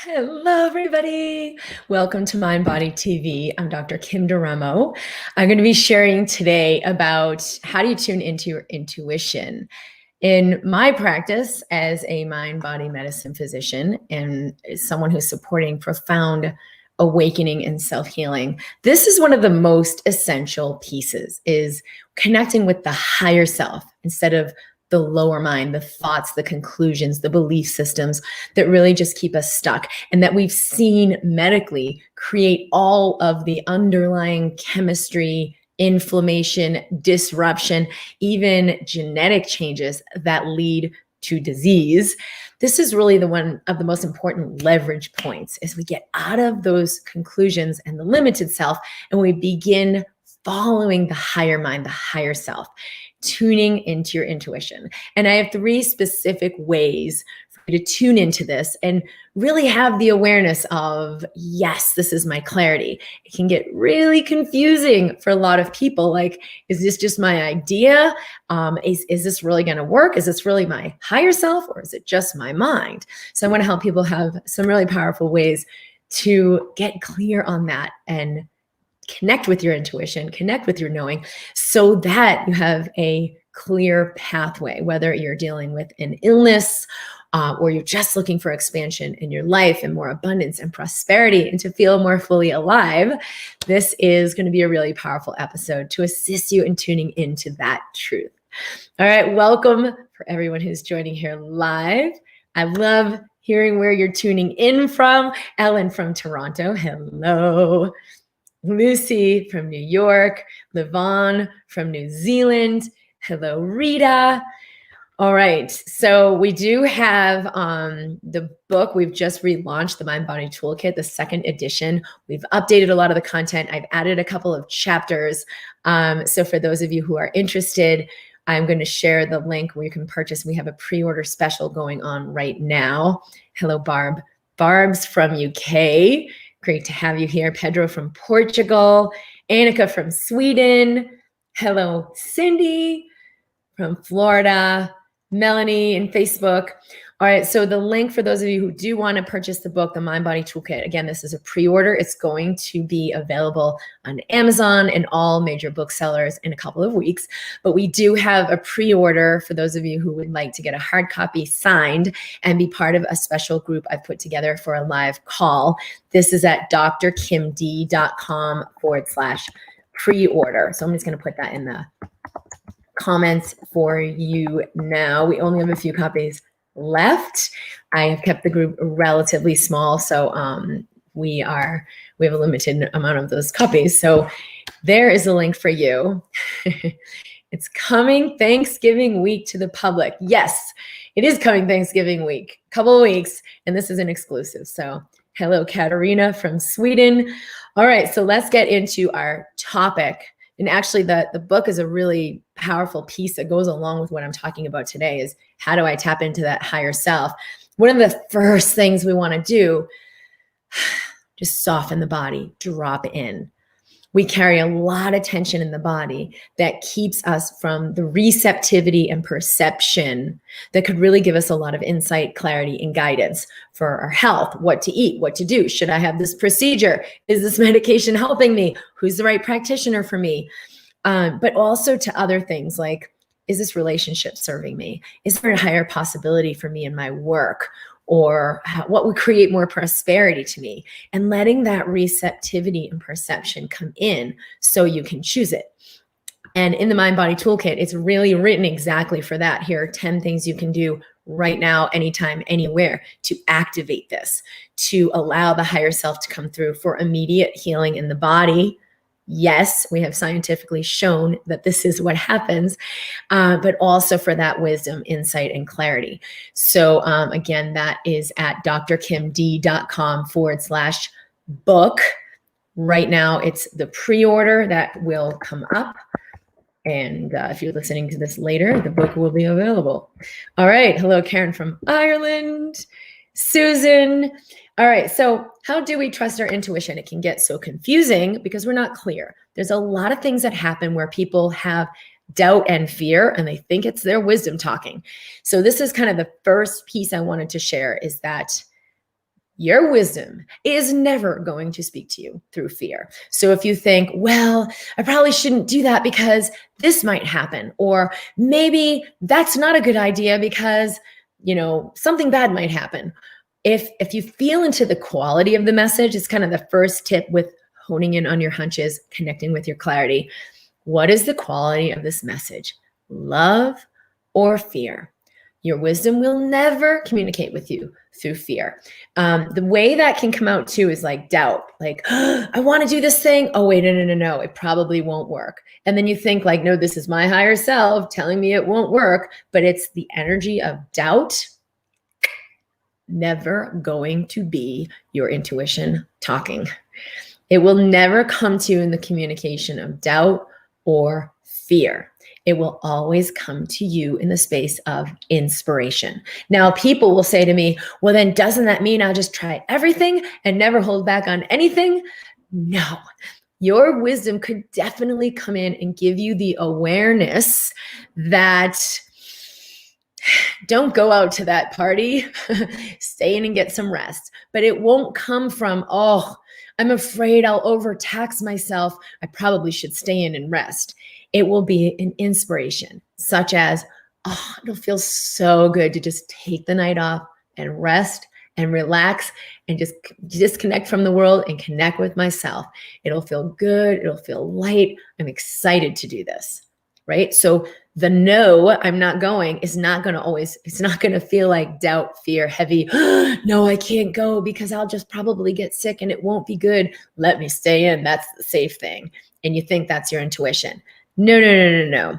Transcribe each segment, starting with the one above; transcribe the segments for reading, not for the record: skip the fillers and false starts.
Hello, everybody. Welcome to MindBody TV. I'm Dr. Kim Duramo. I'm going to be sharing today about how do you tune into your intuition. In my practice as a mind-body medicine physician and someone who's supporting profound awakening and self-healing, this is one of the most essential pieces, is connecting with the higher self instead of the lower mind, the thoughts, the conclusions, the belief systems that really just keep us stuck and that we've seen medically create all of the underlying chemistry, inflammation, disruption, even genetic changes that lead to disease. This is really the one of the most important leverage points as we get out of those conclusions and the limited self and we begin following the higher mind, the higher self, tuning into your intuition. And I have 3 specific ways for you to tune into this and really have the awareness of, yes, this is my clarity. It can get really confusing for a lot of people. Like, is this just my idea? Is this really going to work? Is this really my higher self, or is it just my mind? So I want to help people have some really powerful ways to get clear on that and connect with your intuition, connect with your knowing, so that you have a clear pathway, whether you're dealing with an illness or you're just looking for expansion in your life and more abundance and prosperity and to feel more fully alive. This is going to be a really powerful episode to assist you in tuning into that truth. All right, welcome for everyone who's joining here live. I love hearing where you're tuning in from. Ellen from Toronto, hello. Lucy from New York, Levon from New Zealand. Hello, Rita. All right, so we do have the book. We've just relaunched the MindBody Toolkit, the 2nd edition. We've updated a lot of the content. I've added a couple of chapters. So for those of you who are interested, I'm going to share the link where you can purchase. We have a pre-order special going on right now. Hello, Barb. Barb's from UK. Great to have you here. Pedro from Portugal, Annika from Sweden. Hello, Cindy from Florida, Melanie in Facebook. All right, so the link for those of you who do want to purchase the book, the MindBody Toolkit, again, this is a pre-order. It's going to be available on Amazon and all major booksellers in a couple of weeks. But we do have a pre-order for those of you who would like to get a hard copy signed and be part of a special group I've put together for a live call. This is at drkimd.com/pre-order. So I'm just going to put that in the comments for you now. We only have a few copies left. I have kept the group relatively small, so we have a limited amount of those copies. So there is a link for you. It's coming Thanksgiving week to the public. Yes, it is coming Thanksgiving week, couple of weeks, and this is an exclusive. So hello, Katarina from Sweden. All right, so let's get into our topic. And actually, the book is a really powerful piece that goes along with what I'm talking about today, is how do I tap into that higher self? One of the first things we want to do, just soften the body, drop in. We carry a lot of tension in the body that keeps us from the receptivity and perception that could really give us a lot of insight, clarity, and guidance for our health, what to eat, what to do. Should I have this procedure? Is this medication helping me? Who's the right practitioner for me? But also to other things like, is this relationship serving me? Is there a higher possibility for me in my work? Or what would create more prosperity to me? And letting that receptivity and perception come in so you can choose it. And in the MindBody Toolkit, it's really written exactly for that. Here are 10 things you can do right now, anytime, anywhere to activate this, to allow the higher self to come through for immediate healing in the body. Yes, we have scientifically shown that this is what happens, but also for that wisdom, insight, and clarity. So again, that is at drkimd.com/book. Right now, it's the pre-order that will come up. And if you're listening to this later, the book will be available. All right. Hello, Karen from Ireland. Susan. All right, so how do we trust our intuition? It can get so confusing because we're not clear. There's a lot of things that happen where people have doubt and fear and they think it's their wisdom talking. So this is kind of the first piece I wanted to share, is that Your wisdom is never going to speak to you through fear. So if you think, well, I probably shouldn't do that because this might happen, or maybe that's not a good idea because, something bad might happen. If you feel into the quality of the message, it's kind of the first tip with honing in on your hunches, connecting with your clarity. What is the quality of this message? Love or fear? Your wisdom will never communicate with you through fear. The way that can come out too is like doubt, like, I want to do this thing. Oh, wait, no, it probably won't work. And then you think like, no, this is my higher self telling me it won't work, but it's the energy of doubt. Never going to be your intuition talking. It will never come to you in the communication of doubt or fear. It will always come to you in the space of inspiration. Now, people will say to me, well, then doesn't that mean I'll just try everything and never hold back on anything? No. Your wisdom could definitely come in and give you the awareness that don't go out to that party, stay in and get some rest. But it won't come from, oh, I'm afraid I'll overtax myself. I probably should stay in and rest. It will be an inspiration, such as, oh, it'll feel so good to just take the night off and rest and relax and just disconnect from the world and connect with myself. It'll feel good. It'll feel light. I'm excited to do this, right? So the no, I'm not going is not going to always, it's not going to feel like doubt, fear, heavy. No, I can't go because I'll just probably get sick and it won't be good. Let me stay in. That's the safe thing. And you think that's your intuition. No.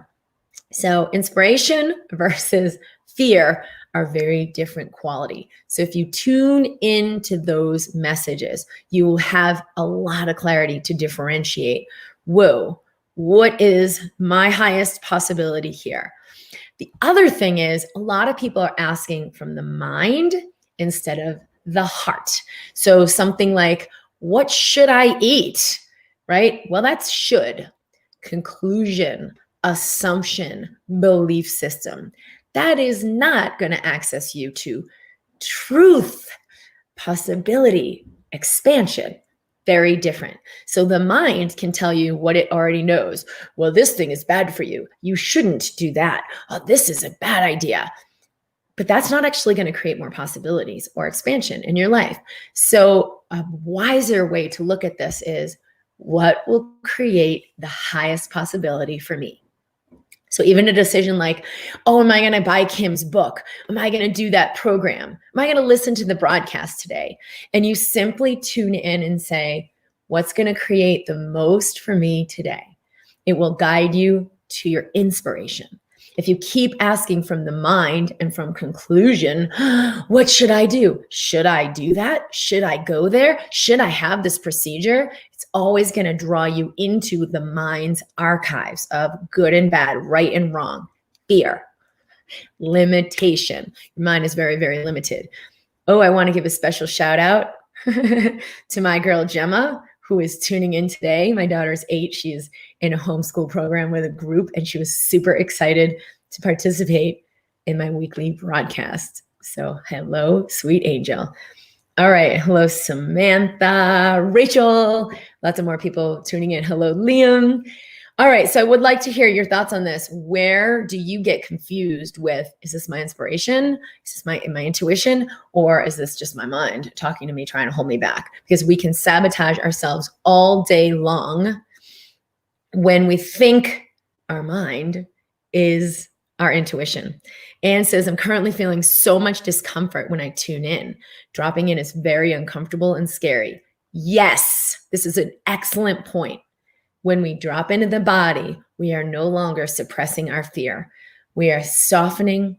So inspiration versus fear are very different quality. So if you tune into those messages, you will have a lot of clarity to differentiate. Whoa, what is my highest possibility here? The other thing is a lot of people are asking from the mind instead of the heart. So something like, what should I eat? Right? Well, that's should. Conclusion, assumption, belief system. That is not going to access you to truth, possibility, expansion. Very different. So the mind can tell you what it already knows. Well, this thing is bad for you. You shouldn't do that. Oh, this is a bad idea. But that's not actually going to create more possibilities or expansion in your life. So a wiser way to look at this is, what will create the highest possibility for me? So even a decision like, oh, am I going to buy Kim's book? Am I going to do that program? Am I going to listen to the broadcast today? And you simply tune in and say, what's going to create the most for me today? It will guide you to your inspiration. If you keep asking from the mind and from conclusion, what should I do? Should I do that? Should I go there? Should I have this procedure? It's always going to draw you into the mind's archives of good and bad, right and wrong, fear, limitation. Your mind is very, very limited. Oh, I want to give a special shout out to my girl, Gemma, who is tuning in today. My daughter's 8. She is in a homeschool program with a group, and she was super excited to participate in my weekly broadcast. So hello, sweet angel. All right. Hello, Samantha, Rachel, lots of more people tuning in. Hello, Liam. All right. So I would like to hear your thoughts on this. Where do you get confused with, is this my inspiration? Is this my intuition? Or is this just my mind talking to me, trying to hold me back? Because we can sabotage ourselves all day long when we think our mind is our intuition. Anne says, I'm currently feeling so much discomfort when I tune in. Dropping in is very uncomfortable and scary. Yes, this is an excellent point. When we drop into the body, we are no longer suppressing our fear. We are softening.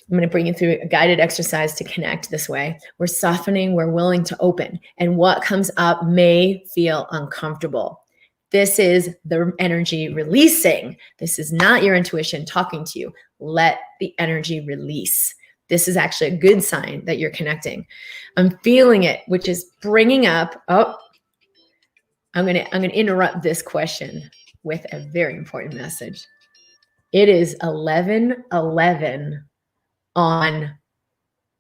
I'm going to bring you through a guided exercise to connect this way. We're softening. We're willing to open. And what comes up may feel uncomfortable. This is the energy releasing. This is not your intuition talking to you. Let the energy release. This is actually a good sign that you're connecting. I'm feeling it, which is bringing up, I'm going to interrupt this question with a very important message. It is 11:11 on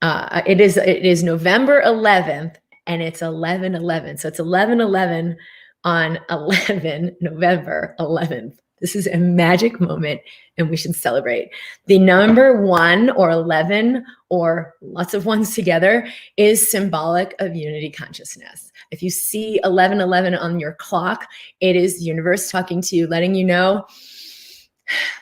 It is November 11th, and it's 11/11. So it's 11/11 on 11 November 11th. This is a magic moment, and we should celebrate. The number 1 or 11 or lots of ones together is symbolic of unity consciousness. If you see 11/11 on your clock, it is the universe talking to you, letting you know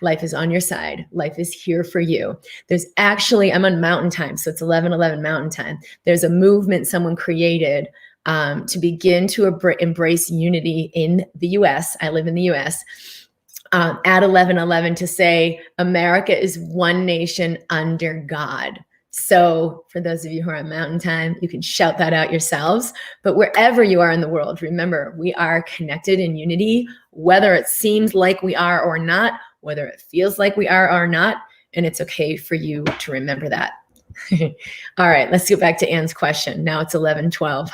life is on your side. Life is here for you. There's actually, I'm on mountain time, so it's 11/11 mountain time. There's a movement someone created to begin to embrace unity in the US. I live in the US. At 11/11 to say America is one nation under God. So for those of you who are on mountain time, you can shout that out yourselves. But wherever you are in the world, remember, we are connected in unity, whether it seems like we are or not, whether it feels like we are or not. And it's okay for you to remember that. All right, let's get back to Anne's question. Now it's 11/12.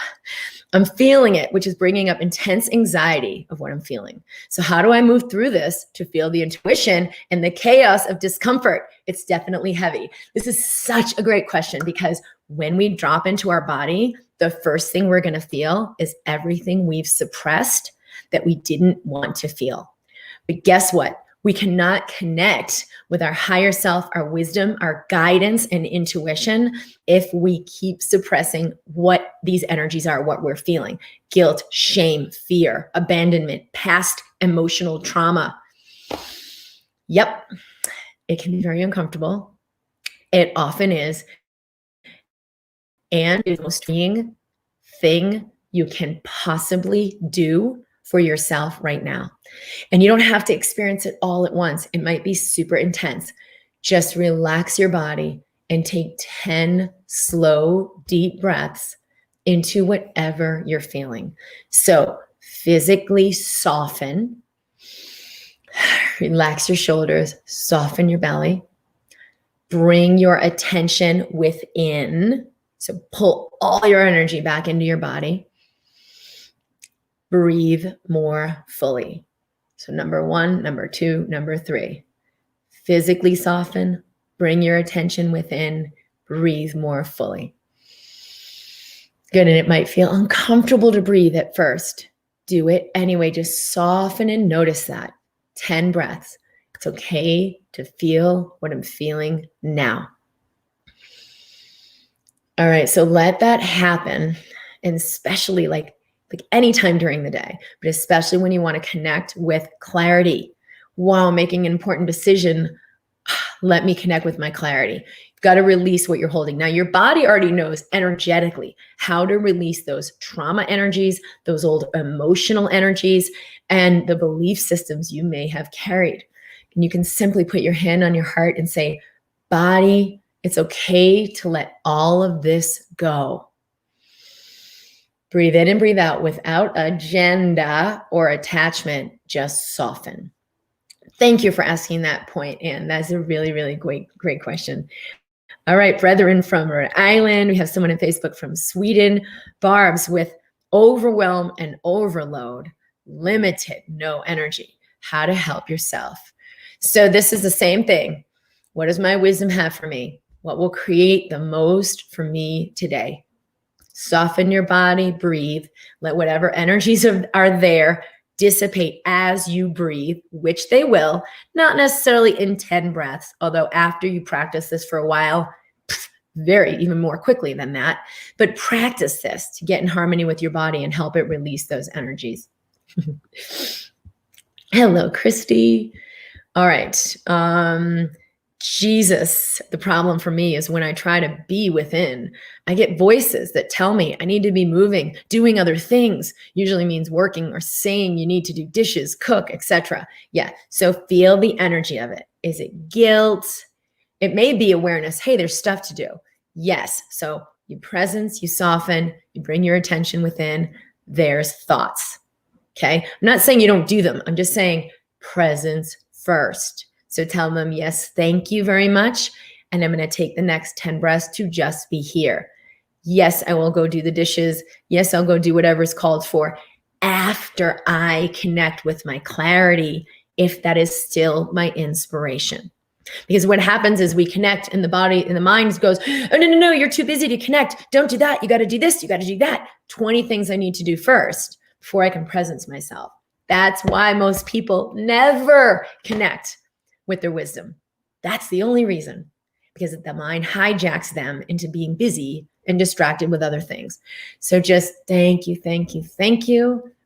I'm feeling it, which is bringing up intense anxiety of what I'm feeling. So how do I move through this to feel the intuition and the chaos of discomfort? It's definitely heavy. This is such a great question, because when we drop into our body, the first thing we're going to feel is everything we've suppressed that we didn't want to feel. But guess what? We cannot connect with our higher self, our wisdom, our guidance, and intuition if we keep suppressing what these energies are, what we're feeling. Guilt, shame, fear, abandonment, past emotional trauma. Yep, it can be very uncomfortable. It often is. And it's the most freeing thing you can possibly do for yourself right now. And you don't have to experience it all at once. It might be super intense. Just relax your body and take 10 slow, deep breaths into whatever you're feeling. So physically soften, relax your shoulders, soften your belly, bring your attention within. So pull all your energy back into your body. Breathe more fully. So number 1, number 2, number 3. Physically soften, bring your attention within, breathe more fully. Good, and it might feel uncomfortable to breathe at first. Do it anyway, just soften and notice that. 10 breaths. It's okay to feel what I'm feeling now. All right, so let that happen, and especially like anytime during the day, but especially when you want to connect with clarity while making an important decision. Let me connect with my clarity. You've got to release what you're holding. Now, your body already knows energetically how to release those trauma energies, those old emotional energies, and the belief systems you may have carried. And you can simply put your hand on your heart and say, body, it's okay to let all of this go. Breathe in and breathe out without agenda or attachment. Just soften. Thank you for asking that point, Anne. That's a really, really great question. All right, brethren from Rhode Island. We have someone on Facebook from Sweden. Barb's with overwhelm and overload, limited, no energy. How to help yourself. So this is the same thing. What does my wisdom have for me? What will create the most for me today? Soften your body, breathe. Let whatever energies are there dissipate as you breathe, which they will, not necessarily in 10 breaths, although after you practice this for a while, even more quickly than that. But practice this to get in harmony with your body and help it release those energies. Hello, Christy. All right. Jesus, the problem for me is when I try to be within, I get voices that tell me I need to be moving, doing other things, usually means working or saying you need to do dishes, cook, etc. Yeah, so feel the energy of it. Is it guilt? It may be awareness. Hey, there's stuff to do. Yes, so you presence, you soften, you bring your attention within, there's thoughts. Okay, I'm not saying you don't do them. I'm just saying presence first. So tell them, yes, thank you very much. And I'm going to take the next 10 breaths to just be here. Yes, I will go do the dishes. Yes, I'll go do whatever is called for after I connect with my clarity, if that is still my inspiration. Because what happens is we connect and the body and the mind goes, oh, no, you're too busy to connect. Don't do that. You got to do this. You got to do that. 20 things I need to do first before I can presence myself. That's why most people never connect with their wisdom. That's the only reason, because the mind hijacks them into being busy and distracted with other things. So just thank you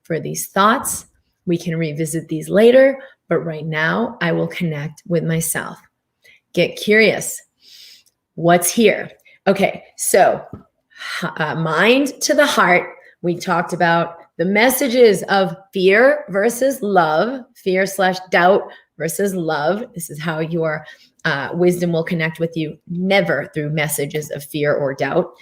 for these thoughts. We can revisit these later, but right now I will connect with myself. Get curious. What's here? Okay, so mind to the heart. We talked about the messages of fear versus love, fear/doubt versus love. This is how your wisdom will connect with you, never through messages of fear or doubt.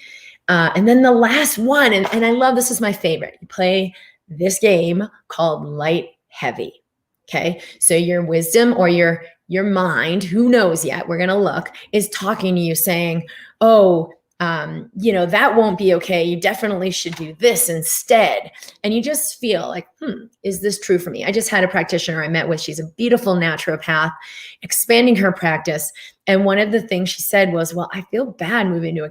And then the last one, and I love, this is my favorite. You play this game called light heavy. Okay, so your wisdom or your mind, who knows yet, we're going to look, is talking to you saying, oh, that won't be okay. You definitely should do this instead. And you just feel like, is this true for me? I just had a practitioner I met with. She's a beautiful naturopath, expanding her practice. And one of the things she said was, well, I feel bad moving to a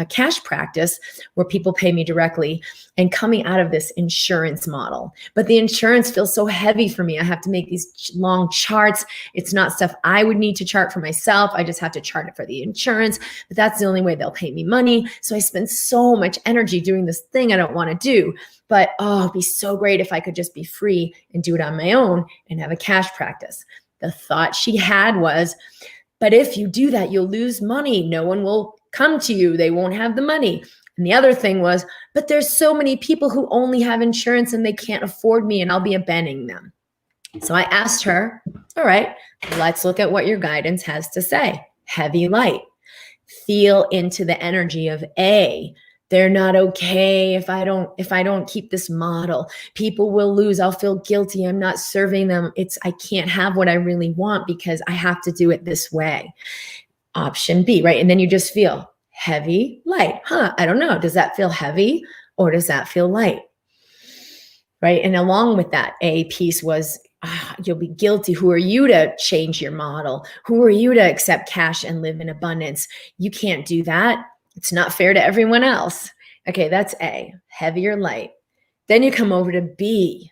cash practice where people pay me directly and coming out of this insurance model. But the insurance feels so heavy for me. I have to make these long charts. It's not stuff I would need to chart for myself. I just have to chart it for the insurance, but that's the only way they'll pay me money. So I spend so much energy doing this thing I don't want to do. But it'd be so great if I could just be free and do it on my own and have a cash practice. The thought she had was, but if you do that, you'll lose money. No one will come to you. They won't have the money. And the other thing was, but there's so many people who only have insurance and they can't afford me and I'll be abandoning them. So I asked her, all right, let's look at what your guidance has to say. Heavy light. Feel into the energy of A. They're not okay if I don't keep this model. People will lose. I'll feel guilty. I'm not serving them. I can't have what I really want because I have to do it this way. Option B, right? And then you just feel heavy, light. I don't know. Does that feel heavy or does that feel light? Right? And along with that, A piece was, you'll be guilty. Who are you to change your model? Who are you to accept cash and live in abundance? You can't do that. It's not fair to everyone else. Okay, that's A, heavy or light. Then you come over to B.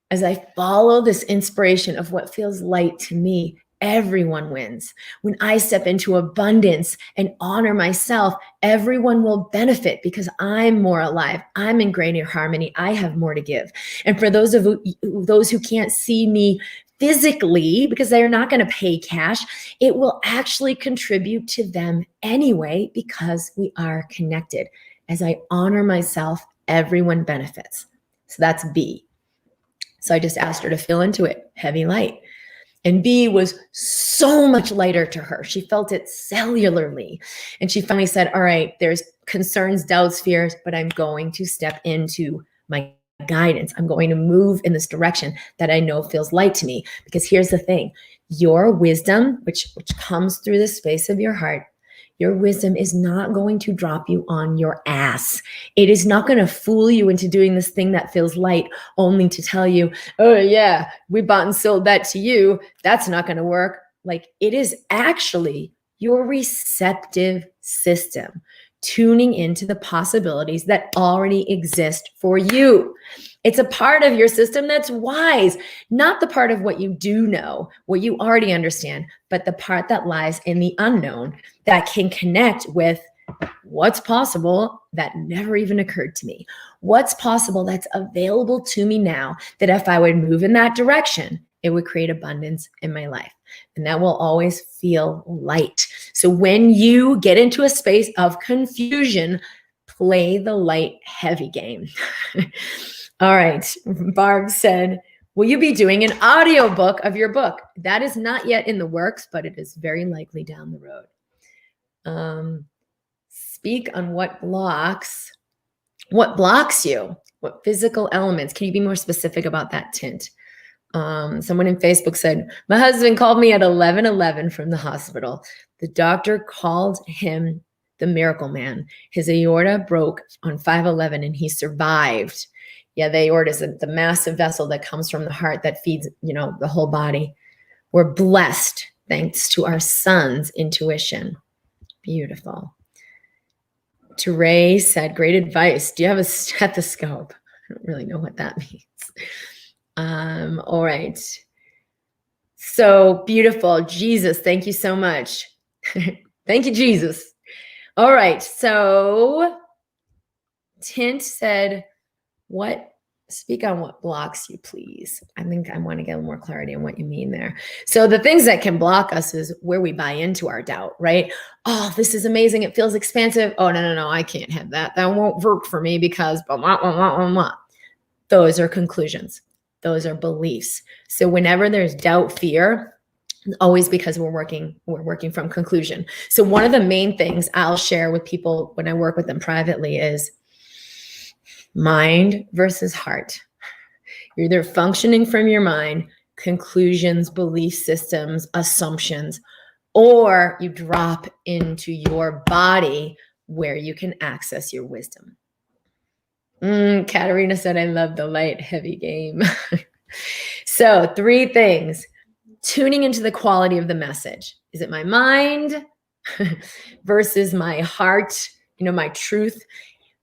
As I follow this inspiration of what feels light to me, everyone wins. When I step into abundance and honor myself, everyone will benefit because I'm more alive. I'm in greater harmony. I have more to give. And for those who can't see me physically, because they're not going to pay cash, it will actually contribute to them anyway because we are connected. As I honor myself, everyone benefits. So that's B. So I just asked her to feel into it, heavy light. And B was so much lighter to her. She felt it cellularly. And she finally said, all right, there's concerns, doubts, fears, but I'm going to step into my guidance. I'm going to move in this direction that I know feels light to me. Because here's the thing, your wisdom, which comes through the space of your heart, your wisdom is not going to drop you on your ass. It is not going to fool you into doing this thing that feels light only to tell you, oh yeah, we bought and sold that to you. That's not going to work. Like, it is actually your receptive system tuning into the possibilities that already exist for you. It's a part of your system that's wise, not the part of what you do know, what you already understand, but the part that lies in the unknown that can connect with what's possible that never even occurred to me. What's possible that's available to me now that if I would move in that direction, it would create abundance in my life. And that will always feel light. So when you get into a space of confusion, play the light heavy game. All right. Barb said, will you be doing an audiobook of your book? That is not yet in the works, but it is very likely down the road. Speak on what blocks you, what physical elements. Can you be more specific about that, Tint? Someone in Facebook said, my husband called me at 11:11 from the hospital. The doctor called him the miracle man. His aorta broke on 5:11 and he survived. Yeah, the aorta is the massive vessel that comes from the heart that feeds, the whole body. We're blessed thanks to our son's intuition. Beautiful. Teray said, great advice. Do you have a stethoscope? I don't really know what that means. All right. So beautiful. Jesus, thank you so much. Thank you, Jesus. All right. So Tint said, speak on what blocks you, please. I think I want to get a little more clarity on what you mean there. So the things that can block us is where we buy into our doubt, right? Oh, this is amazing. It feels expansive. Oh, no, I can't have that. That won't work for me because blah, blah, blah, blah, blah, blah. Those are conclusions. Those are beliefs. So whenever there's doubt, fear, always because we're working from conclusion. So one of the main things I'll share with people when I work with them privately is mind versus heart. You're either functioning from your mind, conclusions, belief systems, assumptions, or you drop into your body where you can access your wisdom. Katarina said, I love the light, heavy game. So 3 things. Tuning into the quality of the message. Is it my mind versus my heart, my truth?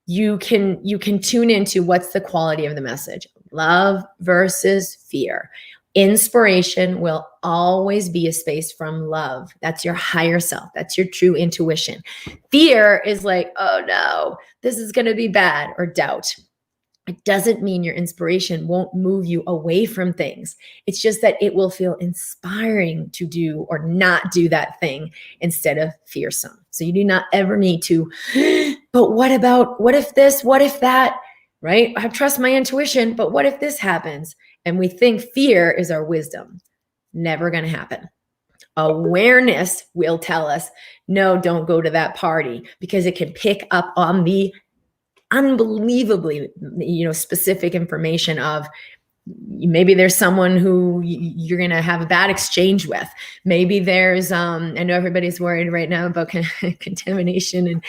You can tune into what's the quality of the message. Love versus fear. Inspiration will always be a space from love. That's your higher self. That's your true intuition. Fear is like, oh no, this is going to be bad, or doubt. It doesn't mean your inspiration won't move you away from things. It's just that it will feel inspiring to do or not do that thing instead of fearsome. So you do not ever need to, but what if this, what if that, right? I trust my intuition, but what if this happens? And we think fear is our wisdom. Never going to happen. Awareness will tell us, no, don't go to that party, because it can pick up on the unbelievably, specific information of maybe there's someone who you're going to have a bad exchange with. Maybe there's, I know everybody's worried right now about contamination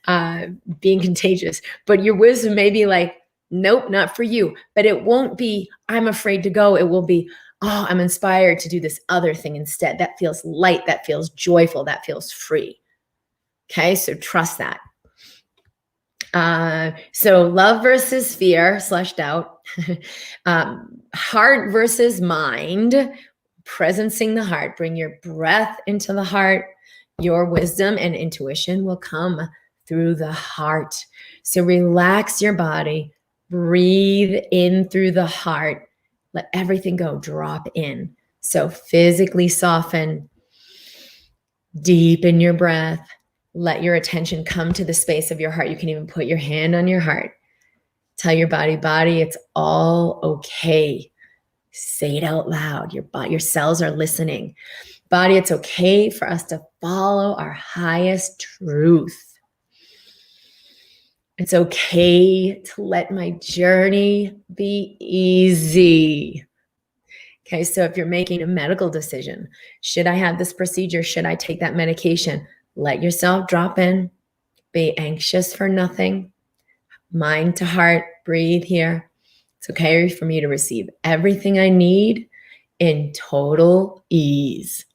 and being contagious, but your wisdom may be like, nope, not for you. But it won't be, I'm afraid to go. It will be, oh, I'm inspired to do this other thing instead. That feels light. That feels joyful. That feels free. Okay. So trust that. So love versus fear / doubt, heart versus mind, presencing the heart. Bring your breath into the heart. Your wisdom and intuition will come through the heart. So relax your body, breathe in through the heart, let everything go, drop in. So physically soften, deepen your breath. Let your attention come to the space of your heart. You can even put your hand on your heart. Tell your body, it's all okay. Say it out loud. Your cells are listening. Body, it's okay for us to follow our highest truth. It's okay to let my journey be easy. Okay, so if you're making a medical decision, should I have this procedure? Should I take that medication? Let yourself drop in. Be anxious for nothing. Mind to heart, breathe here. It's okay for me to receive everything I need in total ease.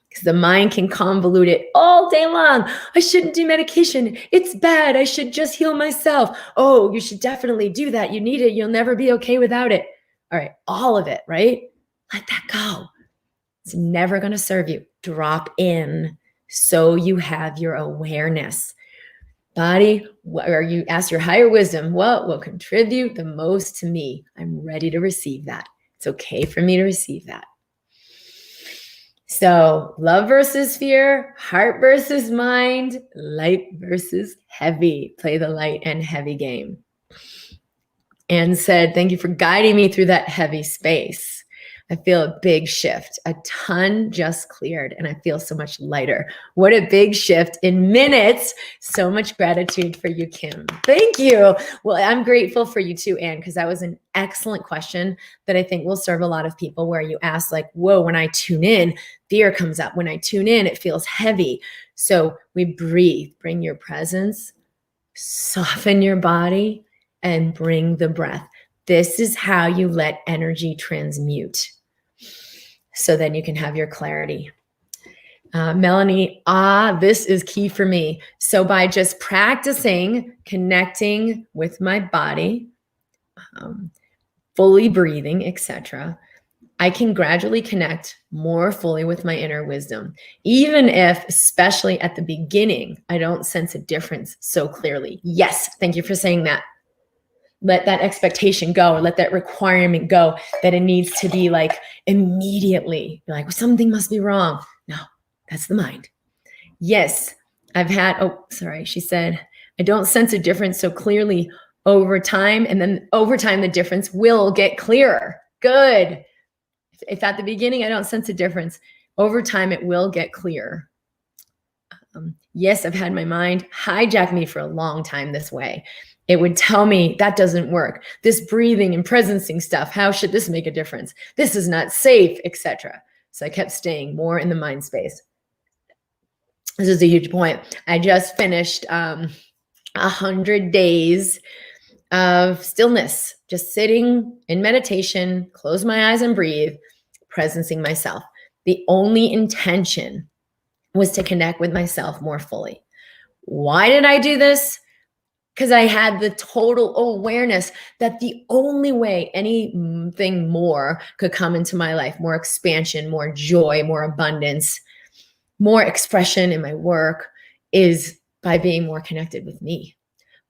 Because the mind can convolute it all day long. I shouldn't do medication. It's bad. I should just heal myself. Oh, you should definitely do that. You need it. You'll never be okay without it. All right, all of it, right? Let that go. It's never going to serve you. Drop in. So you have your awareness. Body, or you ask your higher wisdom, what will contribute the most to me? I'm ready to receive that. It's okay for me to receive that. So love versus fear, heart versus mind, light versus heavy. Play the light and heavy game. And said, thank you for guiding me through that heavy space. I feel a big shift. A ton just cleared and I feel so much lighter. What a big shift in minutes. So much gratitude for you, Kim. Thank you. Well, I'm grateful for you too, Anne, because that was an excellent question that I think will serve a lot of people, where you ask like, whoa, when I tune in, fear comes up. When I tune in, it feels heavy. So we breathe, bring your presence, soften your body, and bring the breath. This is how you let energy transmute. So then you can have your clarity. Melanie, this is key for me. So by just practicing connecting with my body, fully breathing, etc., I can gradually connect more fully with my inner wisdom, even if, especially at the beginning, I don't sense a difference so clearly. Yes, thank you for saying that. Let that expectation go, or let that requirement go that it needs to be like immediately. You're like, well, something must be wrong. No, that's the mind. Yes, I've had, she said, I don't sense a difference so clearly over time. And then over time, the difference will get clearer. Good. If at the beginning, I don't sense a difference, over time, it will get clearer. Yes, I've had my mind hijack me for a long time this way. It would tell me that doesn't work. This breathing and presencing stuff, how should this make a difference? This is not safe, etc. So I kept staying more in the mind space. This is a huge point. I just finished 100 days of stillness, just sitting in meditation, close my eyes and breathe, presencing myself. The only intention was to connect with myself more fully. Why did I do this? Because I had the total awareness that the only way anything more could come into my life, more expansion, more joy, more abundance, more expression in my work, is by being more connected with me,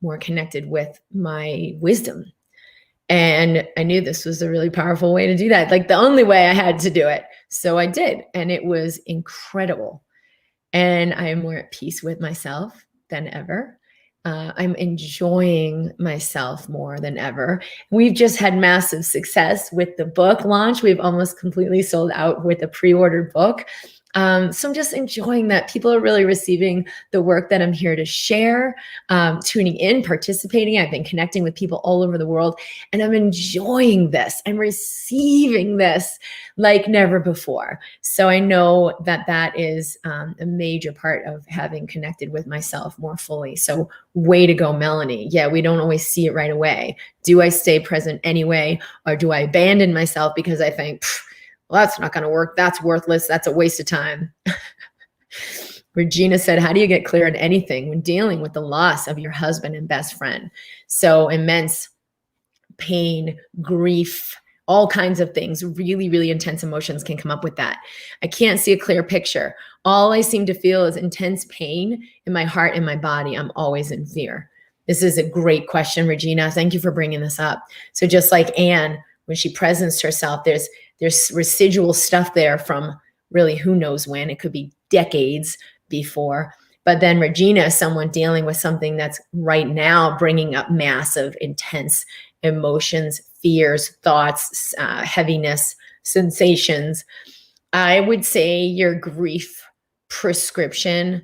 more connected with my wisdom. And I knew this was a really powerful way to do that, like the only way I had to do it. So I did, and it was incredible. And I am more at peace with myself than ever. I'm enjoying myself more than ever. We've just had massive success with the book launch. We've almost completely sold out with a pre-ordered book. So I'm just enjoying that people are really receiving the work that I'm here to share, tuning in, participating. I've been connecting with people all over the world, and I'm enjoying this. I'm receiving this like never before. So I know that that is a major part of having connected with myself more fully. So way to go, Melanie. Yeah, we don't always see it right away. Do I stay present anyway, or do I abandon myself because I think, well, that's not going to work. That's worthless. That's a waste of time. Regina said, how do you get clear on anything when dealing with the loss of your husband and best friend? So immense pain, grief, all kinds of things, really, really intense emotions can come up with that. I can't see a clear picture. All I seem to feel is intense pain in my heart and my body. I'm always in fear. This is a great question, Regina. Thank you for bringing this up. So just like Anne, when she presenced herself, there's residual stuff there from really who knows when. It could be decades before. But then Regina is someone dealing with something that's right now bringing up massive, intense emotions, fears, thoughts, heaviness, sensations. I would say your grief prescription,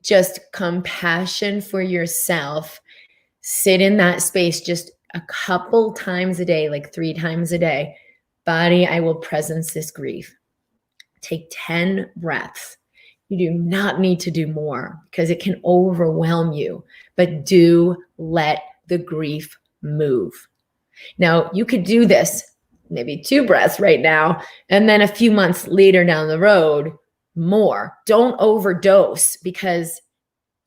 just compassion for yourself. Sit in that space just a couple times a day, like 3 times a day. Body, I will presence this grief. Take 10 breaths. You do not need to do more because it can overwhelm you, but do let the grief move. Now, you could do this, maybe 2 breaths right now, and then a few months later down the road, more. Don't overdose, because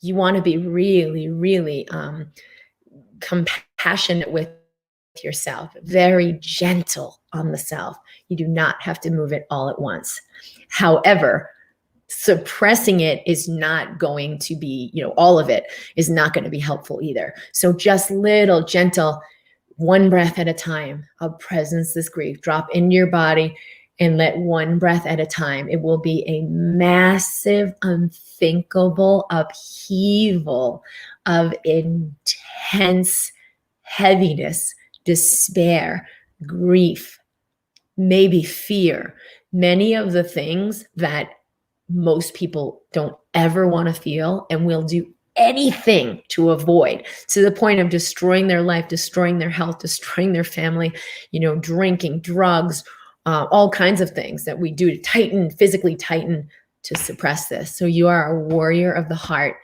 you want to be really, really compassionate with yourself, very gentle on the self. You do not have to move it all at once. However, suppressing it is not going to be, all of it is not going to be helpful either. So just little gentle, 1 breath at a time. I'll presence this grief, drop into your body and let 1 breath at a time. It will be a massive, unthinkable upheaval of intense heaviness, despair, grief, maybe fear. Many of the things that most people don't ever want to feel and will do anything to avoid, to the point of destroying their life, destroying their health, destroying their family, drinking, drugs, all kinds of things that we do to physically tighten to suppress this. So you are a warrior of the heart.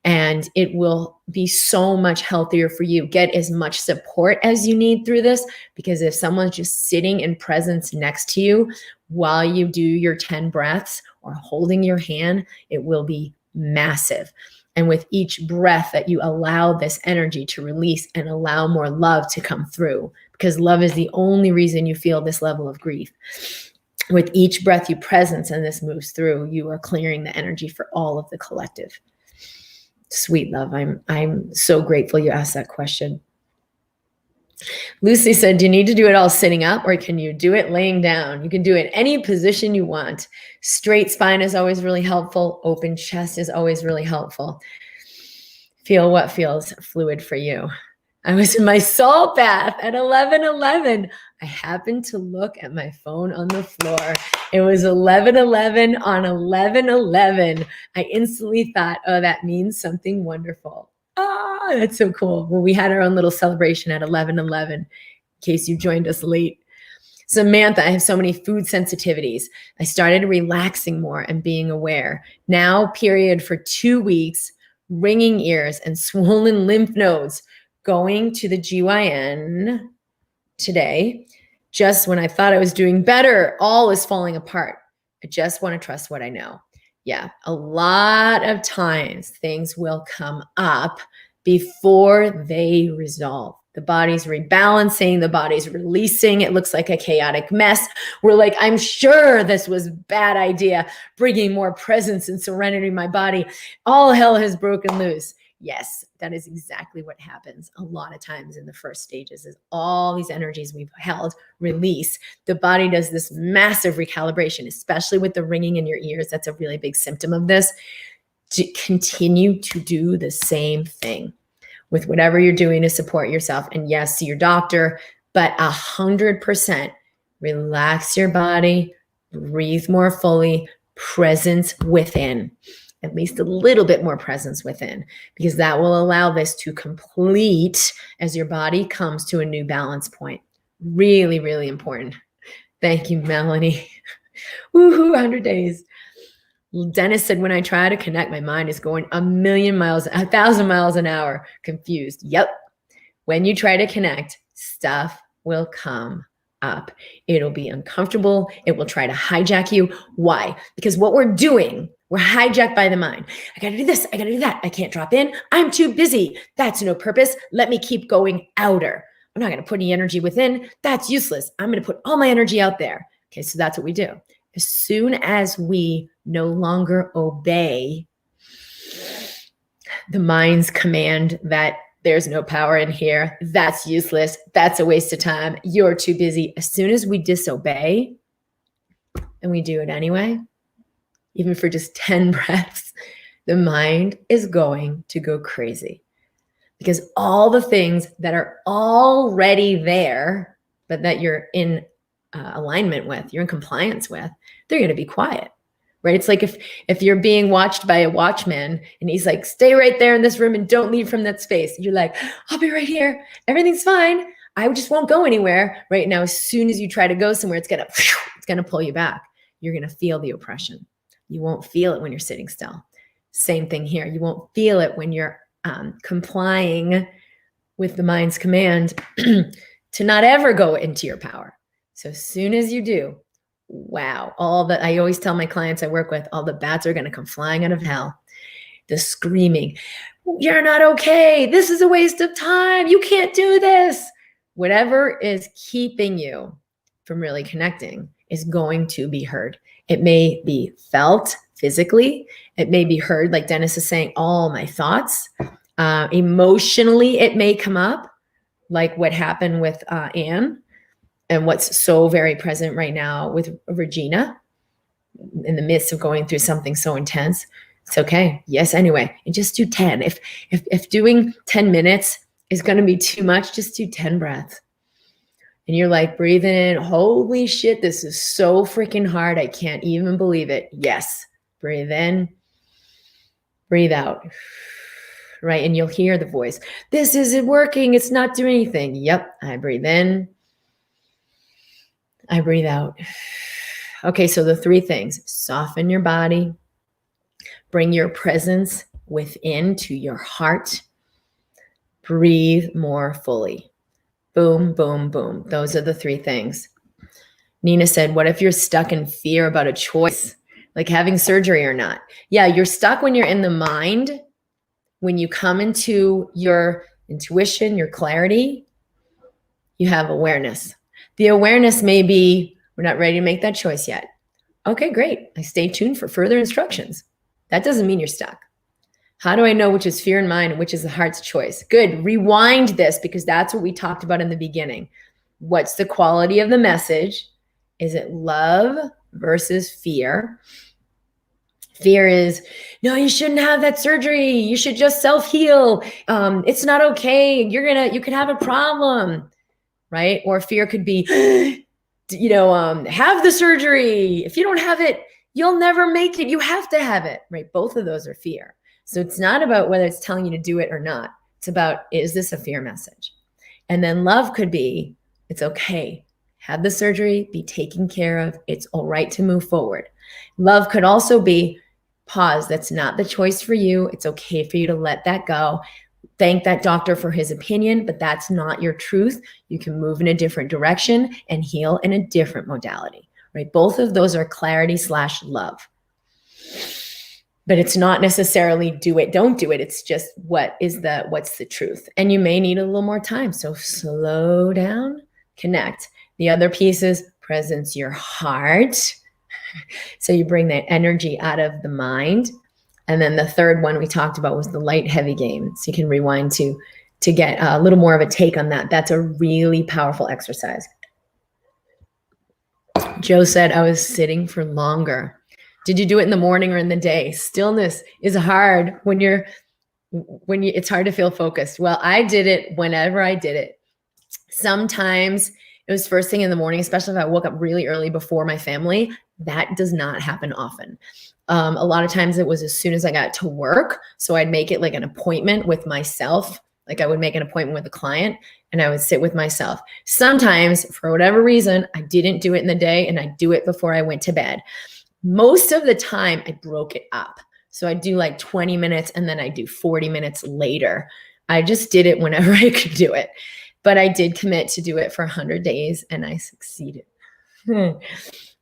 and it will be so much healthier for you. Get as much support as you need through this, because if someone's just sitting in presence next to you while you do your 10 breaths or holding your hand, it will be massive. And with each breath that you allow this energy to release and allow more love to come through, because love is the only reason you feel this level of grief. With each breath you presence and this moves through, you are clearing the energy for all of the collective. Sweet love, I'm so grateful you asked that question. Lucy said, do you need to do it all sitting up, or can you do it laying down? You can do it any position you want. Straight spine is always really helpful. Open chest is always really helpful. Feel what feels fluid for you. I was in my salt bath at 11:11. I happened to look at my phone on the floor. It was 11:11 on 11:11. I instantly thought, oh, that means something wonderful. Ah, that's so cool. Well, we had our own little celebration at 11:11, in case you joined us late. Samantha, I have so many food sensitivities. I started relaxing more and being aware. Now, period for 2 weeks, ringing ears and swollen lymph nodes. Going to the GYN today, just when I thought I was doing better, all is falling apart. I just want to trust what I know. Yeah, a lot of times things will come up before they resolve. The body's rebalancing, the body's releasing. It looks like a chaotic mess. We're like, I'm sure this was a bad idea, bringing more presence and serenity to my body. All hell has broken loose. Yes, that is exactly what happens a lot of times in the first stages, is all these energies we've held release. The body does this massive recalibration, especially with the ringing in your ears. That's a really big symptom of this. To continue to do the same thing with whatever you're doing to support yourself. And yes, see your doctor, but 100% relax your body, breathe more fully, presence within. At least a little bit more presence within, because that will allow this to complete as your body comes to a new balance point. Really, really important. Thank you, Melanie. Woohoo, 100 days. Dennis said, when I try to connect, my mind is going 1,000,000 miles, 1,000 miles an hour, confused. Yep. When you try to connect, stuff will come up. It'll be uncomfortable. It will try to hijack you. Why? Because what we're doing, we're hijacked by the mind. I got to do this. I got to do that. I can't drop in. I'm too busy. That's no purpose. Let me keep going outer. I'm not going to put any energy within. That's useless. I'm going to put all my energy out there. Okay, so that's what we do. As soon as we no longer obey the mind's command that there's no power in here, that's useless, that's a waste of time, you're too busy. As soon as we disobey and we do it anyway, even for just 10 breaths, the mind is going to go crazy, because all the things that are already there, but that you're in alignment with, you're in compliance with, they're going to be quiet, right? It's like if you're being watched by a watchman and he's like, stay right there in this room and don't leave from that space. You're like, I'll be right here. Everything's fine. I just won't go anywhere. Right now, as soon as you try to go somewhere, it's going to pull you back. You're going to feel the oppression. You won't feel it when you're sitting still. Same thing here. You won't feel it when you're complying with the mind's command to not ever go into your power. So as soon as you do, wow, I always tell my clients I work with, all the bats are going to come flying out of hell. The screaming, you're not okay. This is a waste of time. You can't do this. Whatever is keeping you from really connecting is going to be heard. It may be felt physically. It may be heard, like Dennis is saying, all my thoughts. Emotionally, it may come up, like what happened with Anne, and what's so very present right now with Regina in the midst of going through something so intense. It's okay. Yes, anyway. And just do 10. If doing 10 minutes is going to be too much, just do 10 breaths. And you're like breathing in, holy shit, this is so freaking hard. I can't even believe it. Yes. Breathe in, breathe out. Right? And you'll hear the voice. This isn't working. It's not doing anything. Yep. I breathe in. I breathe out. Okay, so the 3 things: soften your body, bring your presence within to your heart. Breathe more fully. Boom, boom, boom. Those are the three things. Nina said, what if you're stuck in fear about a choice, like having surgery or not? Yeah, you're stuck when you're in the mind. When you come into your intuition, your clarity, you have awareness. The awareness may be, we're not ready to make that choice yet. Okay, great. I stay tuned for further instructions. That doesn't mean you're stuck. How do I know which is fear in mind and which is the heart's choice? Good. Rewind this, because that's what we talked about in the beginning. What's the quality of the message? Is it love versus fear? Fear is, no, you shouldn't have that surgery. You should just self-heal. It's not okay. You could have a problem, right? Or fear could be, have the surgery. If you don't have it, you'll never make it. You have to have it, right? Both of those are fear. So it's not about whether it's telling you to do it or not. It's about, is this a fear message? And then love could be, it's okay. Have the surgery, be taken care of. It's all right to move forward. Love could also be, pause. That's not the choice for you. It's okay for you to let that go. Thank that doctor for his opinion, but that's not your truth. You can move in a different direction and heal in a different modality, right? Both of those are clarity/love. But it's not necessarily do it, don't do it. It's just what's the truth? And you may need a little more time. So slow down, connect. The other piece is presence your heart. So you bring that energy out of the mind. And then the third one we talked about was the light heavy game. So you can rewind to get a little more of a take on that. That's a really powerful exercise. Joe said, I was sitting for longer. Did you do it in the morning or in the day? Stillness is hard when it's hard to feel focused. Well, I did it whenever I did it. Sometimes it was first thing in the morning, especially if I woke up really early before my family. That does not happen often. A lot of times it was as soon as I got to work. So I'd make it like an appointment with myself. Like I would make an appointment with a client and I would sit with myself. Sometimes for whatever reason, I didn't do it in the day and I do it before I went to bed. Most of the time I broke it up. So I do like 20 minutes and then I do 40 minutes later. I just did it whenever I could do it. But I did commit to do it for 100 days and I succeeded. All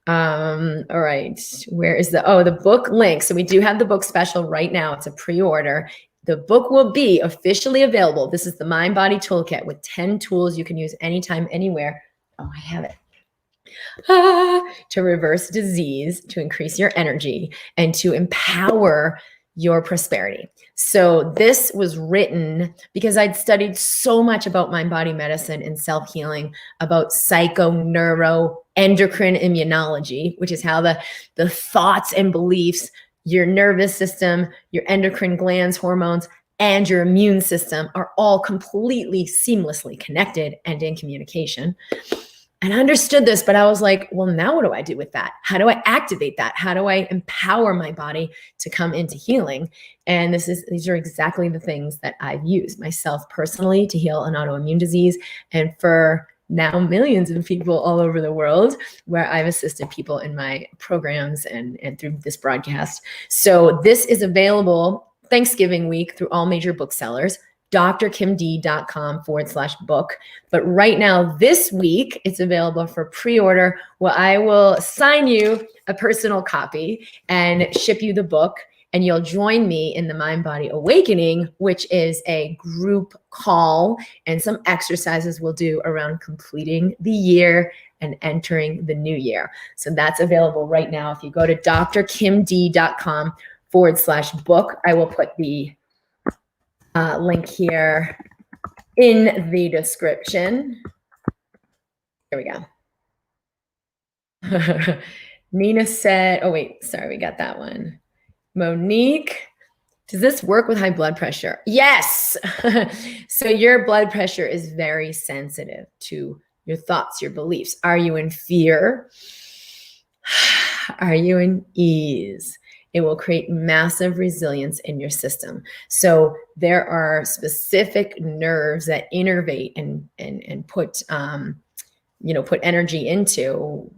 right. Where is the book link? So we do have the book special right now. It's a pre-order. The book will be officially available. This is the MindBody Toolkit with 10 tools you can use anytime, anywhere. Oh, I have it. To reverse disease, to increase your energy, and to empower your prosperity. So this was written because I'd studied so much about mind-body medicine and self-healing, about psychoneuroendocrine immunology, which is how the thoughts and beliefs, your nervous system, your endocrine glands, hormones, and your immune system are all completely seamlessly connected and in communication. And I understood this, but I was like, well, now what do I do with that? How do I activate that? How do I empower my body to come into healing? And these are exactly the things that I've used myself personally to heal an autoimmune disease. And for now, millions of people all over the world where I've assisted people in my programs and through this broadcast. So this is available Thanksgiving week through all major booksellers. drkimd.com/book. But right now, this week, it's available for pre-order. Well, I will sign you a personal copy and ship you the book. And you'll join me in the MindBody Awakening, which is a group call and some exercises we'll do around completing the year and entering the new year. So that's available right now. If you go to drkimd.com/book, I will put the link here in the description. There we go. Nina said, oh wait, sorry, we got that one. Monique, does this work with high blood pressure? Yes. So your blood pressure is very sensitive to your thoughts, your beliefs. Are you in fear? Are you in ease? It will create massive resilience in your system. So there are specific nerves that innervate and put put energy into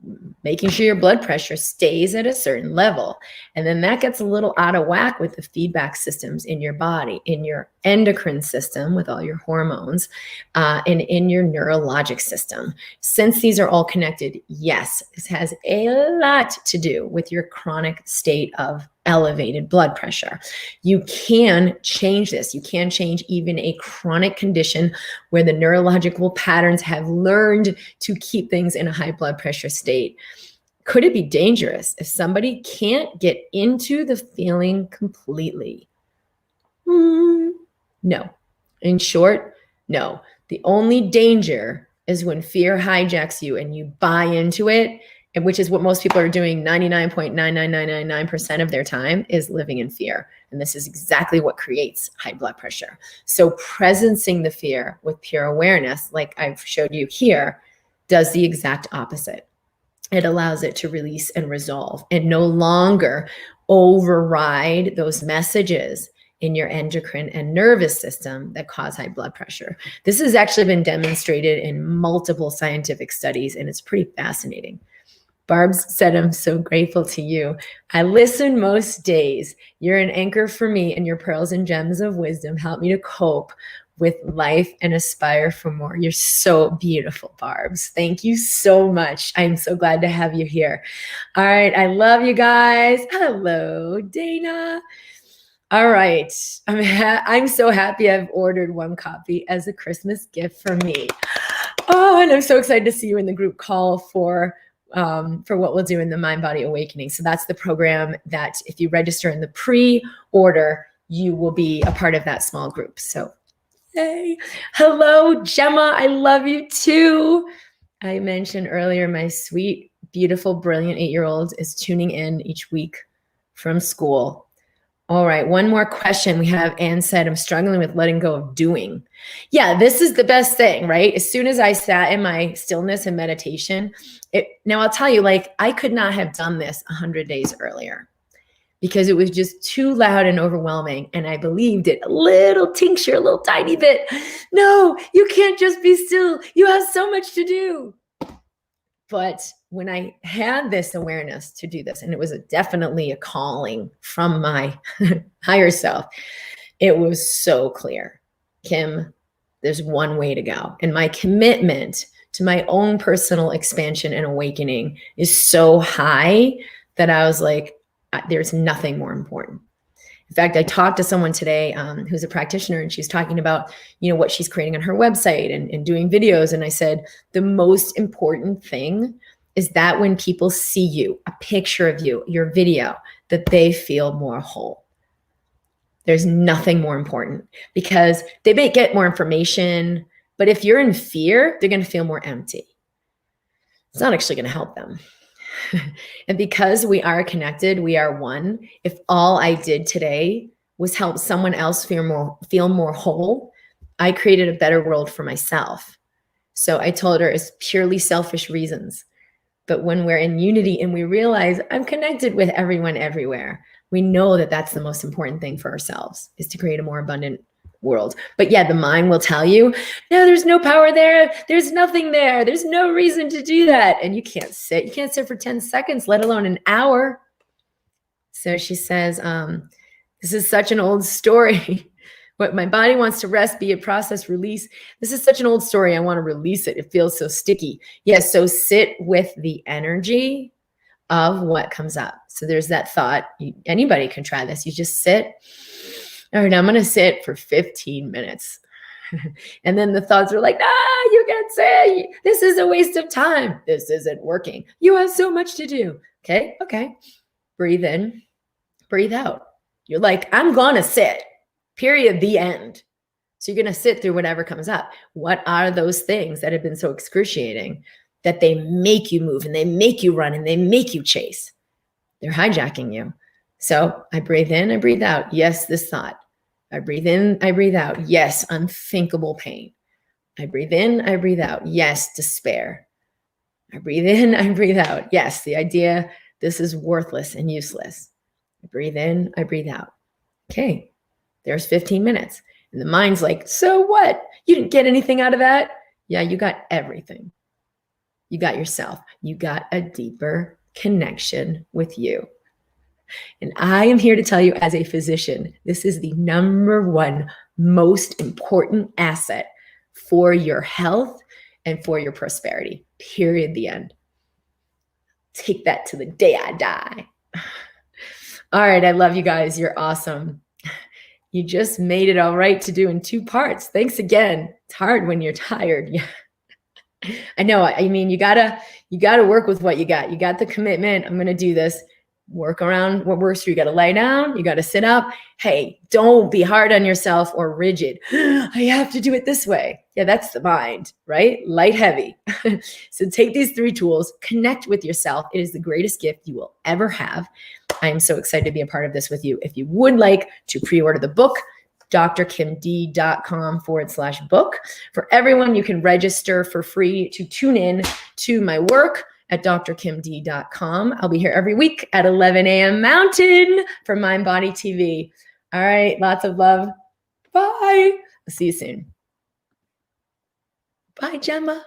making sure your blood pressure stays at a certain level. And then that gets a little out of whack with the feedback systems in your body, in your endocrine system with all your hormones, and in your neurologic system. Since these are all connected, yes, this has a lot to do with your chronic state of elevated blood pressure. You can change this. You can change even a chronic condition where the neurological patterns have learned to keep things in a high blood pressure state. Could it be dangerous if somebody can't get into the feeling completely? No. In short, no. The only danger is when fear hijacks you and you buy into it, and which is what most people are doing 99.99999% of their time, is living in fear. And this is exactly what creates high blood pressure. So presencing the fear with pure awareness, like I've showed you here, does the exact opposite. It allows it to release and resolve and no longer override those messages in your endocrine and nervous system that cause high blood pressure. This has actually been demonstrated in multiple scientific studies, and it's pretty fascinating. Barb's said, I'm so grateful to you. I listen most days. You're an anchor for me, and your pearls and gems of wisdom help me to cope with life and aspire for more. You're so beautiful, Barb's. Thank you so much. I'm so glad to have you here. All right. I love you guys. Hello, Dana. All right. I'm so happy I've ordered one copy as a Christmas gift for me. Oh, and I'm so excited to see you in the group call for what we'll do in the MindBody Awakening. So that's the program that if you register in the pre-order, you will be a part of that small group. So, yay. Hello, Gemma. I love you too. I mentioned earlier, my sweet, beautiful, brilliant 8-year-old is tuning in each week from school. All right, one more question. We have Anne said, I'm struggling with letting go of doing. Yeah, this is the best thing, right? As soon as I sat in my stillness and meditation, now I'll tell you, like, I could not have done this 100 days earlier because it was just too loud and overwhelming. And I believed it a little tincture, a little tiny bit. No, you can't just be still. You have so much to do. But when I had this awareness to do this, and it was definitely a calling from my higher self, it was so clear. Kim, there's one way to go. And my commitment to my own personal expansion and awakening is so high that I was like, there's nothing more important. In fact, I talked to someone today who's a practitioner, and she's talking about, what she's creating on her website and doing videos. And I said, the most important thing is that when people see you, a picture of you, your video, that they feel more whole. There's nothing more important because they may get more information, but if you're in fear, they're going to feel more empty. It's not actually going to help them. And because we are connected, we are one. If all I did today was help someone else feel more whole, I created a better world for myself. So I told her it's purely selfish reasons. But when we're in unity and we realize I'm connected with everyone everywhere, we know that that's the most important thing for ourselves, is to create a more abundant world. But yeah, the mind will tell you, no, there's no power there. There's nothing there. There's no reason to do that. And you can't sit. You can't sit for 10 seconds, let alone an hour. So she says, this is such an old story. What my body wants to rest, be it process, release. This is such an old story. I want to release it. It feels so sticky. Yes. So sit with the energy of what comes up. So there's that thought. Anybody can try this. You just sit. All right, I'm going to sit for 15 minutes. And then the thoughts are like, you can't say, this is a waste of time. This isn't working. You have so much to do. Okay. Breathe in, breathe out. You're like, I'm going to sit, period, the end. So you're going to sit through whatever comes up. What are those things that have been so excruciating that they make you move and they make you run and they make you chase? They're hijacking you. So I breathe in, I breathe out. Yes, this thought. I breathe in, I breathe out. Yes, unthinkable pain. I breathe in, I breathe out. Yes, despair. I breathe in, I breathe out. Yes, the idea this is worthless and useless. I breathe in, I breathe out. Okay, there's 15 minutes. And the mind's like, so what? You didn't get anything out of that? Yeah, you got everything. You got yourself. You got a deeper connection with you. And I am here to tell you, as a physician, this is the number one most important asset for your health and for your prosperity. Period. The end. Take that to the day I die. All right. I love you guys. You're awesome. You just made it all right to do in 2 parts. Thanks again. It's hard when you're tired. Yeah. I know. I mean, you gotta work with what you got. You got the commitment. I'm going to do this. Work around what works for you. You got to lie down. You got to sit up. Hey, don't be hard on yourself or rigid. I have to do it this way. Yeah, that's the mind, right? Light, heavy. So take these 3 tools, connect with yourself. It is the greatest gift you will ever have. I am so excited to be a part of this with you. If you would like to pre-order the book, drkimd.com/book. For everyone, you can register for free to tune in to my work at drkimd.com. I'll be here every week at 11 a.m. Mountain for MindBody TV. All right, lots of love. Bye. I'll see you soon. Bye, Gemma.